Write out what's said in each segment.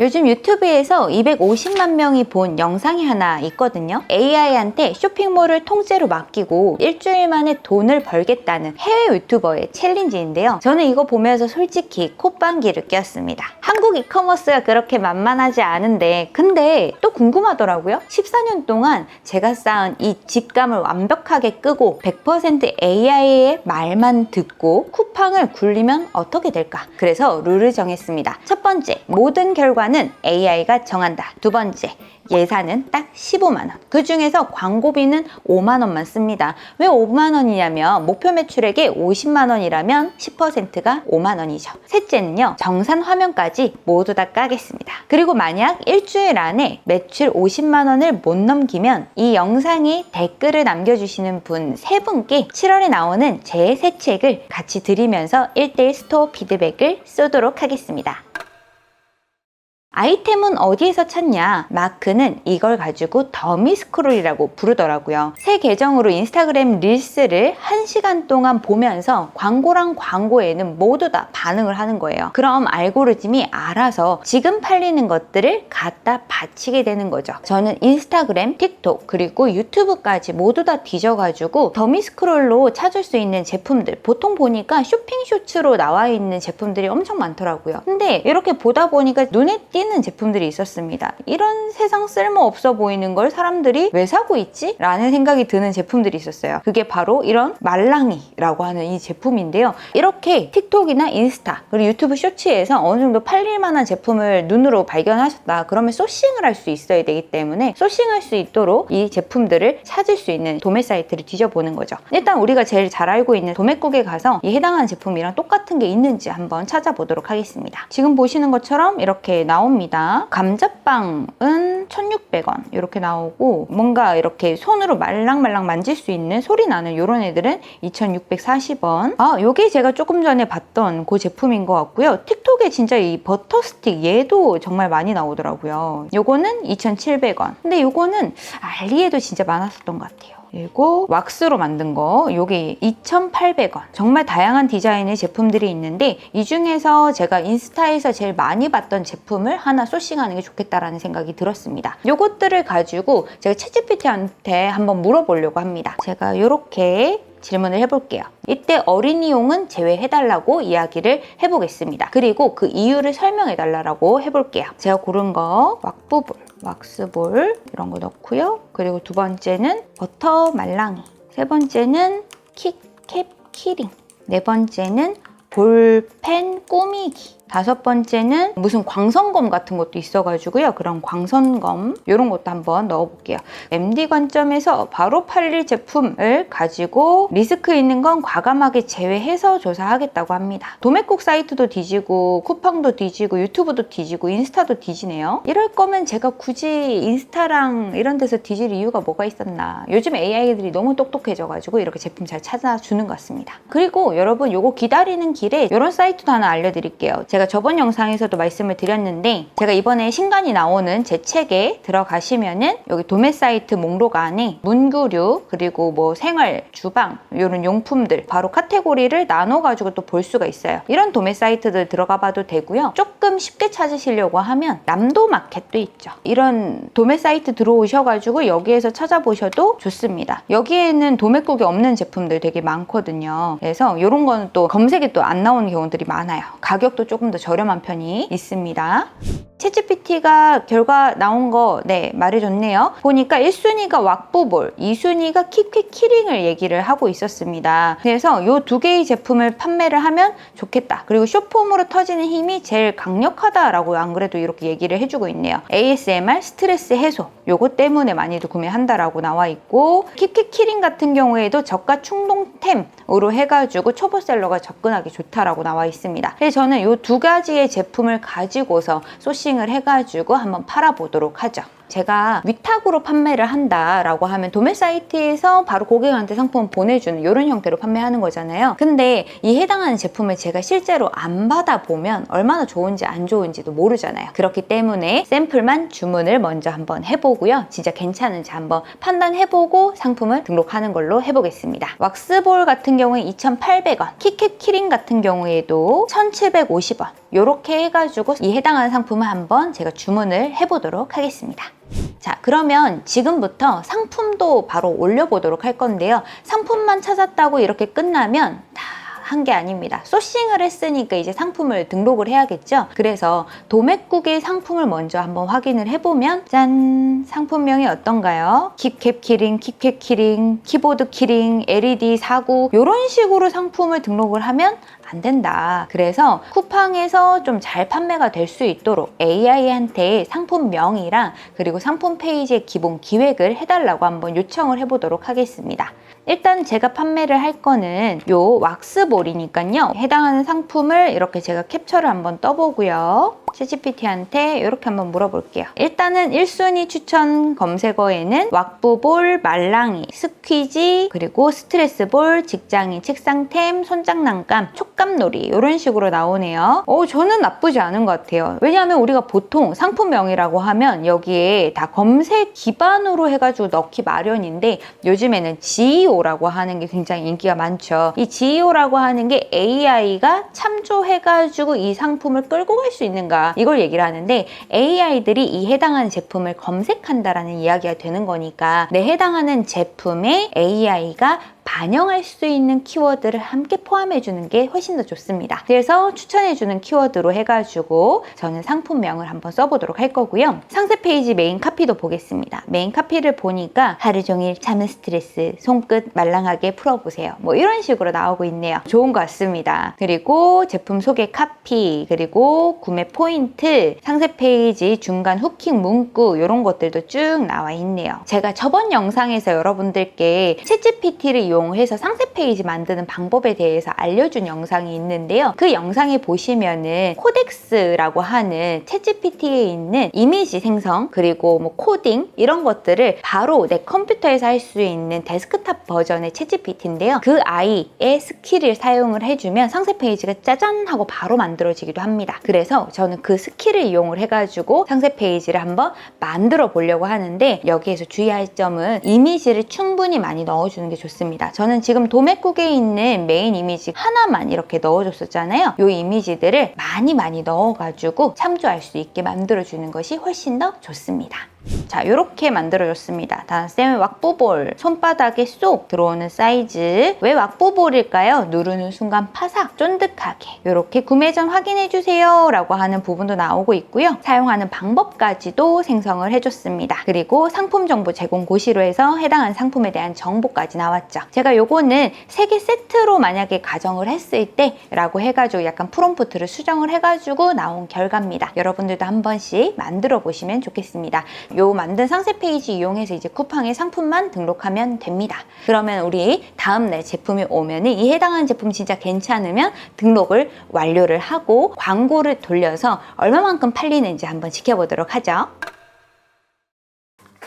요즘 유튜브에서 250만 명이 본 영상이 하나 있거든요. AI한테 쇼핑몰을 통째로 맡기고 일주일 만에 돈을 벌겠다는 해외 유튜버의 챌린지인데요. 저는 이거 보면서 솔직히 콧방귀를 꼈습니다. 한국 이커머스가 그렇게 만만하지 않은데 근데 또 궁금하더라고요. 14년 동안 제가 쌓은 이 직감을 완벽하게 끄고 100% AI의 말만 듣고 쿠팡을 굴리면 어떻게 될까? 그래서 룰을 정했습니다. 첫 번째, 모든 결과는 AI가 정한다. 두 번째, 예산은 딱 15만 원. 그 중에서 광고비는 5만 원만 씁니다. 왜 5만 원이냐면 목표 매출액이 50만 원이라면 10%가 5만 원이죠. 셋째는요, 정산 화면까지 모두 다 까겠습니다. 그리고 만약 일주일 안에 매출 50만 원을 못 넘기면 이 영상에 댓글을 남겨주시는 분 3분께 7월에 나오는 제 새 책을 같이 드리면서 1:1 스토어 피드백을 쏘도록 하겠습니다. 아이템은 어디에서 찾냐? 마크는 이걸 가지고 더미 스크롤이라고 부르더라고요. 새 계정으로 인스타그램 릴스를 1시간 동안 보면서 광고랑 광고에는 모두 다 반응을 하는 거예요. 그럼 알고리즘이 알아서 지금 팔리는 것들을 갖다 바치게 되는 거죠. 저는 인스타그램, 틱톡, 그리고 유튜브까지 모두 다 뒤져가지고 더미 스크롤로 찾을 수 있는 제품들, 보통 보니까 쇼핑 쇼츠로 나와 있는 제품들이 엄청 많더라고요. 근데 이렇게 보다 보니까 눈에 띄는 제품들이 있었습니다. 이런 세상 쓸모없어 보이는 걸 사람들이 왜 사고 있지? 라는 생각이 드는 제품들이 있었어요. 그게 바로 이런 말랑이라고 하는 이 제품인데요. 이렇게 틱톡이나 인스타 그리고 유튜브 쇼츠에서 어느 정도 팔릴 만한 제품을 눈으로 발견하셨다. 그러면 소싱을 할 수 있어야 되기 때문에 소싱할 수 있도록 이 제품들을 찾을 수 있는 도매 사이트를 뒤져보는 거죠. 일단 우리가 제일 잘 알고 있는 도매국에 가서 이 해당하는 제품이랑 똑같은 게 있는지 한번 찾아보도록 하겠습니다. 지금 보시는 것처럼 이렇게 나옵니다. 감자빵은 1,600원 이렇게 나오고 뭔가 이렇게 손으로 말랑말랑 만질 수 있는 소리 나는 이런 애들은 2,640원. 요게 제가 조금 전에 봤던 그 제품인 것 같고요. 틱톡에 진짜 이 버터 스틱 얘도 정말 많이 나오더라고요. 요거는 2,700원. 근데 요거는 알리에도 진짜 많았었던 것 같아요. 그리고 왁스로 만든 거 요게 2,800원. 정말 다양한 디자인의 제품들이 있는데 이 중에서 제가 인스타에서 제일 많이 봤던 제품을 하나 소싱하는 게 좋겠다라는 생각이 들었습니다. 요것들을 가지고 제가 챗GPT한테 한번 물어보려고 합니다. 제가 이렇게 질문을 해볼게요. 이때 어린이용은 제외해달라고 이야기를 해보겠습니다. 그리고 그 이유를 설명해달라고 해볼게요. 제가 고른 거 왁스볼 이런 거 넣고요. 그리고 두 번째는 버터 말랑이, 세 번째는 킥캡 키링, 네 번째는 볼펜 꾸미기, 다섯 번째는 무슨 광선검 같은 것도 있어가지고요. 그런 광선검 이런 것도 한번 넣어볼게요. MD 관점에서 바로 팔릴 제품을 가지고 리스크 있는 건 과감하게 제외해서 조사하겠다고 합니다. 도매국 사이트도 뒤지고 쿠팡도 뒤지고 유튜브도 뒤지고 인스타도 뒤지네요. 이럴 거면 제가 굳이 인스타랑 이런 데서 뒤질 이유가 뭐가 있었나. 요즘 AI들이 너무 똑똑해져가지고 이렇게 제품 잘 찾아주는 것 같습니다. 그리고 여러분 요거 기다리는 길에 이런 사이트도 하나 알려드릴게요. 제가 저번 영상에서도 말씀을 드렸는데 제가 이번에 신간이 나오는 제 책에 들어가시면은 여기 도매 사이트 목록 안에 문구류 그리고 뭐 생활, 주방 이런 용품들 바로 카테고리를 나눠가지고 또 볼 수가 있어요. 이런 도매 사이트들 들어가 봐도 되고요. 조금 쉽게 찾으시려고 하면 남도마켓도 있죠. 이런 도매 사이트 들어오셔가지고 여기에서 찾아보셔도 좋습니다. 여기에는 도매국이 없는 제품들 되게 많거든요. 그래서 이런 거는 또 검색에 또 안 나오는 경우들이 많아요. 가격도 조금 더 저렴한 편이 있습니다. 챗GPT가 결과 나온 거 말해줬네요. 보니까 1순위가 왁부볼, 2순위가 킥퀵 키링을 얘기를 하고 있었습니다. 그래서 이 두 개의 제품을 판매를 하면 좋겠다. 그리고 숏폼으로 터지는 힘이 제일 강력하다라고 안 그래도 이렇게 얘기를 해주고 있네요. ASMR 스트레스 해소 요거 때문에 많이들 구매한다라고 나와 있고 킥퀵 키링 같은 경우에도 저가 충동템으로 해가지고 초보셀러가 접근하기 좋다라고 나와 있습니다. 그래서 저는 이 두 가지의 제품을 가지고서 소싱을 해가지고 한번 팔아보도록 하죠. 제가 위탁으로 판매를 한다라고 하면 도매 사이트에서 바로 고객한테 상품을 보내주는 이런 형태로 판매하는 거잖아요. 근데 이 해당하는 제품을 제가 실제로 안 받아보면 얼마나 좋은지 안 좋은지도 모르잖아요. 그렇기 때문에 샘플만 주문을 먼저 한번 해보고요. 진짜 괜찮은지 한번 판단해보고 상품을 등록하는 걸로 해보겠습니다. 왁스볼 같은 경우에 2,800원, 키캡 키링 같은 경우에도 1,750원 이렇게 해가지고 이 해당하는 상품을 한번 제가 주문을 해보도록 하겠습니다. 자, 그러면 지금부터 상품도 바로 올려보도록 할 건데요. 상품만 찾았다고 이렇게 끝나면 다 한 게 아닙니다. 소싱을 했으니까 이제 상품을 등록을 해야겠죠. 그래서 도매국의 상품을 먼저 한번 확인을 해보면 짠! 상품명이 어떤가요? 킵캡 키링, 킵캡 키링, 키보드 키링, LED 49 이런 식으로 상품을 등록을 하면 안 된다. 그래서 쿠팡에서 좀 잘 판매가 될 수 있도록 AI한테 상품명이랑 그리고 상품 페이지의 기본 기획을 해달라고 한번 요청을 해보도록 하겠습니다. 일단 제가 판매를 할 거는 요 왁스볼이니까요. 해당하는 상품을 이렇게 제가 캡처를 한번 떠보고요. 챗GPT한테 이렇게 한번 물어볼게요. 일단은 1순위 추천 검색어에는 왁부볼, 말랑이, 스퀴지, 그리고 스트레스볼, 직장인 책상템, 손장난감, 촉감놀이 이런 식으로 나오네요. 저는 나쁘지 않은 것 같아요. 왜냐하면 우리가 보통 상품명이라고 하면 여기에 다 검색 기반으로 해가지고 넣기 마련인데 요즘에는 GEO라고 하는 게 굉장히 인기가 많죠. 이 GEO라고 하는 게 AI가 참조해가지고 이 상품을 끌고 갈 수 있는가 이걸 얘기를 하는데 AI들이 이 해당하는 제품을 검색한다라는 이야기가 되는 거니까 내 해당하는 제품에 AI가 반영할 수 있는 키워드를 함께 포함해주는 게 훨씬 더 좋습니다. 그래서 추천해주는 키워드로 해가지고 저는 상품명을 한번 써보도록 할 거고요. 상세 페이지 메인 카피도 보겠습니다. 메인 카피를 보니까 하루 종일 참은 스트레스, 손끝 말랑하게 풀어보세요. 뭐 이런 식으로 나오고 있네요. 좋은 것 같습니다. 그리고 제품 소개 카피, 그리고 구매 포인트, 상세 페이지 중간 후킹 문구 이런 것들도 쭉 나와 있네요. 제가 저번 영상에서 여러분들께 챗GPT를 이용해서 상세 페이지 만드는 방법에 대해서 알려준 영상이 있는데요. 그 영상에 보시면은 코덱스라고 하는 챗GPT에 있는 이미지 생성 그리고 뭐 코딩 이런 것들을 바로 내 컴퓨터에서 할 수 있는 데스크탑 버전의 챗GPT인데요. 그 아이의 스킬을 사용을 해주면 상세 페이지가 짜잔 하고 바로 만들어지기도 합니다. 그래서 저는 그 스킬을 이용을 해가지고 상세 페이지를 한번 만들어 보려고 하는데 여기에서 주의할 점은 이미지를 충분히 많이 넣어주는 게 좋습니다. 저는 지금 도매국에 있는 메인 이미지 하나만 이렇게 넣어줬었잖아요. 이 이미지들을 많이 넣어가지고 참조할 수 있게 만들어주는 것이 훨씬 더 좋습니다. 자, 이렇게 만들어줬습니다. 다음쌤 왁부볼, 손바닥에 쏙 들어오는 사이즈. 왜 왁부볼일까요? 누르는 순간 파삭, 쫀득하게 이렇게 구매 전 확인해주세요 라고 하는 부분도 나오고 있고요. 사용하는 방법까지도 생성을 해줬습니다. 그리고 상품 정보 제공 고시로 해서 해당하는 상품에 대한 정보까지 나왔죠. 제가 요거는 3개 세트로 만약에 가정을 했을 때 라고 해가지고 약간 프롬프트를 수정을 해가지고 나온 결과입니다. 여러분들도 한 번씩 만들어 보시면 좋겠습니다. 요 만든 상세 페이지 이용해서 이제 쿠팡에 상품만 등록하면 됩니다. 그러면 우리 다음날 제품이 오면 이 해당하는 제품 진짜 괜찮으면 등록을 완료를 하고 광고를 돌려서 얼마만큼 팔리는지 한번 지켜보도록 하죠.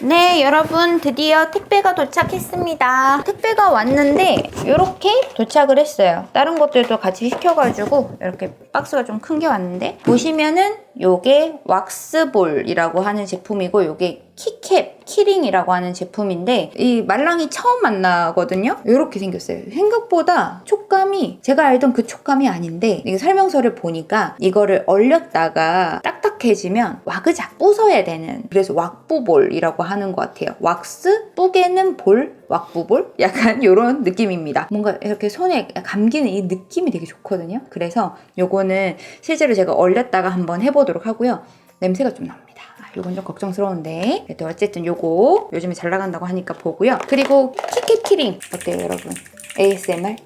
네, 여러분 드디어 택배가 도착했습니다. 택배가 왔는데 이렇게 도착을 했어요. 다른 것들도 같이 시켜가지고 이렇게 박스가 좀 큰 게 왔는데 보시면은 요게 왁스볼이라고 하는 제품이고 요게 키캡 키링이라고 하는 제품인데 이 말랑이 처음 만나거든요. 이렇게 생겼어요. 생각보다 촉감이 제가 알던 그 촉감이 아닌데 이게 설명서를 보니까 이거를 얼렸다가 딱딱해지면 와그작 부숴야 되는 그래서 왁부볼이라고 하는 것 같아요. 왁스 뿌개는 볼 왁부볼? 약간 이런 느낌입니다. 뭔가 이렇게 손에 감기는 이 느낌이 되게 좋거든요. 그래서 요거는 실제로 제가 얼렸다가 한번 해보도록 하고요. 냄새가 좀 납니다. 요건 좀 걱정스러운데 그래도 어쨌든 요거 요즘에 잘 나간다고 하니까 보고요. 그리고 키캡 키링 어때요 여러분? ASMR?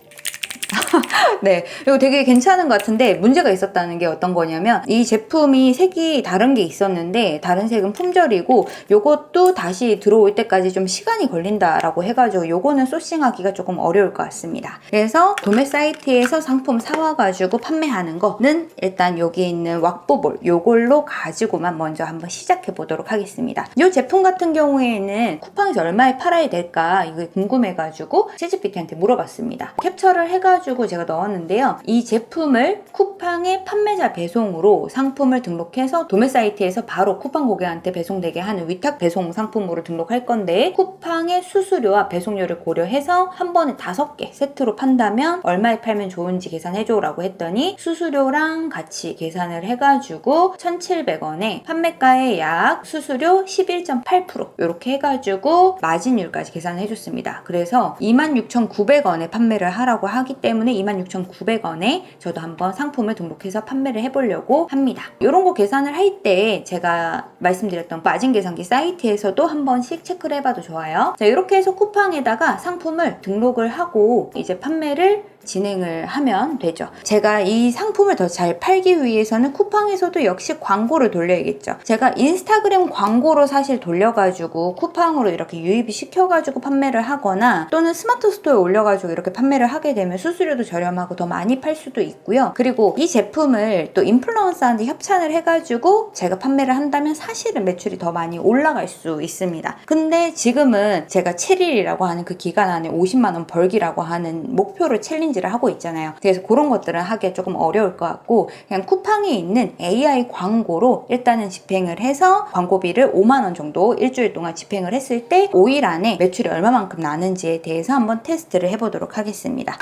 네, 이거 되게 괜찮은 것 같은데 문제가 있었다는 게 어떤 거냐면 이 제품이 색이 다른 게 있었는데 다른 색은 품절이고 요것도 다시 들어올 때까지 좀 시간이 걸린다라고 해가지고 요거는 소싱하기가 조금 어려울 것 같습니다. 그래서 도매 사이트에서 상품 사와가지고 판매하는 거는 일단 여기 있는 왁부볼 요걸로 가지고만 먼저 한번 시작해 보도록 하겠습니다. 이 제품 같은 경우에는 쿠팡에서 얼마에 팔아야 될까 이거 궁금해가지고 ChatGPT한테 물어봤습니다. 캡처를 해가지고 제가 넣었는데요. 이 제품을 쿠팡의 판매자 배송으로 상품을 등록해서 도매 사이트에서 바로 쿠팡 고객한테 배송되게 하는 위탁 배송 상품으로 등록할 건데 쿠팡의 수수료와 배송료를 고려해서 한 번에 5개 세트로 판다면 얼마에 팔면 좋은지 계산해줘 라고 했더니 수수료랑 같이 계산을 해가지고 1,700원에 판매가의 약 수수료 11.8% 이렇게 해가지고 마진율까지 계산을 해줬습니다. 그래서 26,900원에 판매를 하라고 하기 때문에 26,900원에 저도 한번 상품을 등록해서 판매를 해보려고 합니다. 이런 거 계산을 할 때 제가 말씀드렸던 마진 계산기 사이트에서도 한 번씩 체크를 해봐도 좋아요. 자, 이렇게 해서 쿠팡에다가 상품을 등록을 하고 이제 판매를 진행을 하면 되죠. 제가 이 상품을 더 잘 팔기 위해서는 쿠팡에서도 역시 광고를 돌려야겠죠. 제가 인스타그램 광고로 사실 돌려가지고 쿠팡으로 이렇게 유입이 시켜가지고 판매를 하거나 또는 스마트 스토어에 올려가지고 이렇게 판매를 하게 되면 수수료도 저렴하고 더 많이 팔 수도 있고요. 그리고 이 제품을 또 인플루언서한테 협찬을 해가지고 제가 판매를 한다면 사실은 매출이 더 많이 올라갈 수 있습니다. 근데 지금은 제가 7일이라고 하는 그 기간 안에 50만 원 벌기라고 하는 목표를 챌린지를 하고 있잖아요. 그래서 그런 것들은 하기가 조금 어려울 것 같고 그냥 쿠팡에 있는 AI 광고로 일단은 집행을 해서 광고비를 5만 원 정도 일주일 동안 집행을 했을 때 5일 안에 매출이 얼마만큼 나는지에 대해서 한번 테스트를 해보도록 하겠습니다.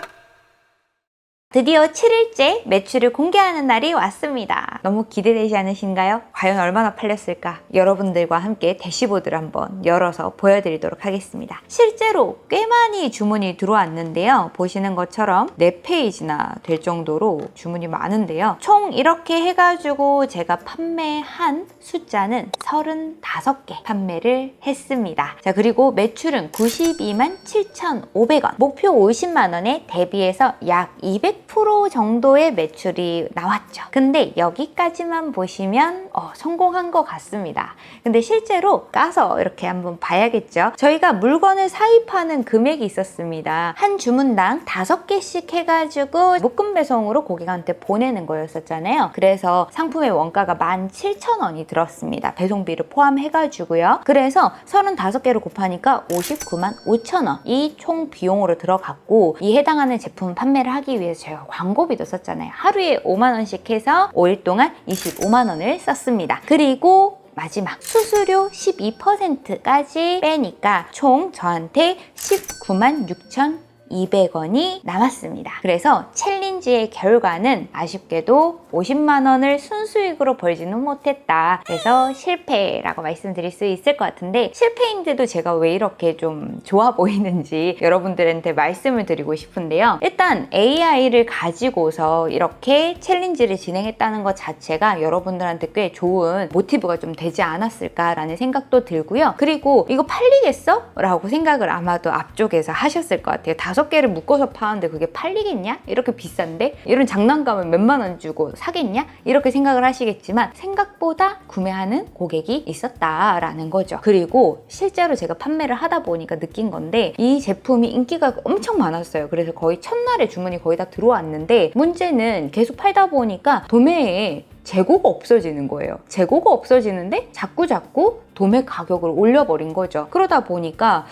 드디어 7일째 매출을 공개하는 날이 왔습니다. 너무 기대되지 않으신가요? 과연 얼마나 팔렸을까? 여러분들과 함께 대시보드를 한번 열어서 보여드리도록 하겠습니다. 실제로 꽤 많이 주문이 들어왔는데요. 보시는 것처럼 4페이지나 될 정도로 주문이 많은데요. 총 이렇게 해가지고 제가 판매한 숫자는 35개 판매를 했습니다. 자, 그리고 매출은 92만 7,500원. 목표 50만 원에 대비해서 약 200% 정도의 매출이 나왔죠. 근데 여기까지만 보시면 성공한 것 같습니다. 근데 실제로 까서 이렇게 한번 봐야겠죠. 저희가 물건을 사입하는 금액이 있었습니다. 한 주문당 5개씩 해가지고 묶음 배송으로 고객한테 보내는 거였었잖아요. 그래서 상품의 원가가 17,000원이 들었습니다. 배송비를 포함해가지고요. 그래서 35개를 곱하니까 59만 5천원이 총 비용으로 들어갔고 이 해당하는 제품 판매를 하기 위해서 제가 광고비도 썼잖아요. 하루에 5만 원씩 해서 5일 동안 25만 원을 썼습니다. 그리고 마지막 수수료 12%까지 빼니까 총 저한테 19만 6,200원이 남았습니다. 그래서 챌린지의 결과는 아쉽게도 50만 원을 순수익으로 벌지는 못했다. 그래서 실패라고 말씀드릴 수 있을 것 같은데 실패인데도 제가 왜 이렇게 좀 좋아 보이는지 여러분들한테 말씀을 드리고 싶은데요. 일단 AI를 가지고서 이렇게 챌린지를 진행했다는 것 자체가 여러분들한테 꽤 좋은 모티브가 좀 되지 않았을까라는 생각도 들고요. 그리고 이거 팔리겠어? 라고 생각을 아마도 앞쪽에서 하셨을 것 같아요. 5개를 묶어서 파는데 그게 팔리겠냐? 이렇게 비싼데? 이런 장난감을 몇만 원 주고 사겠냐? 이렇게 생각을 하시겠지만 생각보다 구매하는 고객이 있었다라는 거죠. 그리고 실제로 제가 판매를 하다 보니까 느낀 건데 이 제품이 인기가 엄청 많았어요. 그래서 거의 첫날에 주문이 거의 다 들어왔는데 문제는 계속 팔다 보니까 도매에 재고가 없어지는 거예요. 재고가 없어지는데 자꾸 도매 가격을 올려버린 거죠. 그러다 보니까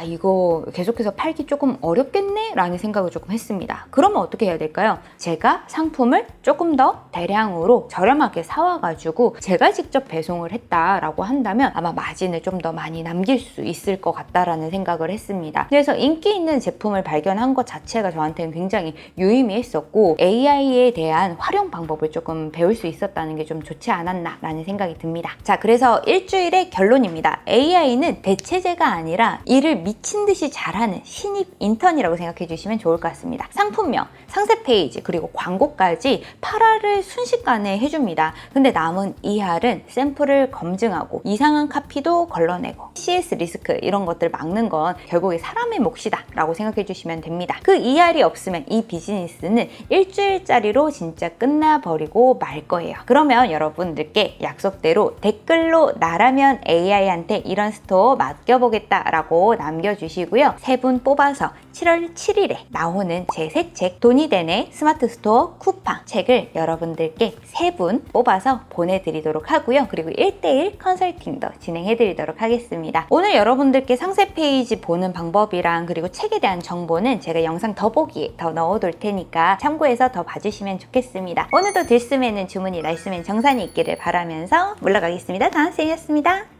이거 계속해서 팔기 조금 어렵겠네? 라는 생각을 조금 했습니다. 그러면 어떻게 해야 될까요? 제가 상품을 조금 더 대량으로 저렴하게 사와가지고 제가 직접 배송을 했다라고 한다면 아마 마진을 좀 더 많이 남길 수 있을 것 같다라는 생각을 했습니다. 그래서 인기 있는 제품을 발견한 것 자체가 저한테는 굉장히 유의미했었고 AI에 대한 활용 방법을 조금 배울 수 있었다는 게 좀 좋지 않았나 라는 생각이 듭니다. 자, 그래서 일주일에 결론입니다. AI는 대체제가 아니라 일을 미친 듯이 잘하는 신입 인턴이라고 생각해 주시면 좋을 것 같습니다. 상품명, 상세 페이지, 그리고 광고까지 8할을 순식간에 해줍니다. 근데 남은 2할은 샘플을 검증하고 이상한 카피도 걸러내고 CS 리스크 이런 것들 막는 건 결국에 사람의 몫이다 라고 생각해 주시면 됩니다. 그 2할이 없으면 이 비즈니스는 일주일짜리로 진짜 끝나버리고 말 거예요. 그러면 여러분들께 약속대로 댓글로 나라면 AI한테 이런 스토어 맡겨보겠다 라고 남겨주시고요. 3분 뽑아서 7월 7일에 나오는 제 새 책 돈이 되네 스마트 스토어 쿠팡 책을 여러분들께 3분 뽑아서 보내드리도록 하고요. 그리고 1대1 컨설팅도 진행해드리도록 하겠습니다. 오늘 여러분들께 상세 페이지 보는 방법이랑 그리고 책에 대한 정보는 제가 영상 더보기에 더 넣어둘 테니까 참고해서 더 봐주시면 좋겠습니다. 오늘도 들숨에는 주문이 날숨엔 정산이 있기를 바라면서 물러가겠습니다. 다음 쌤이었습니다.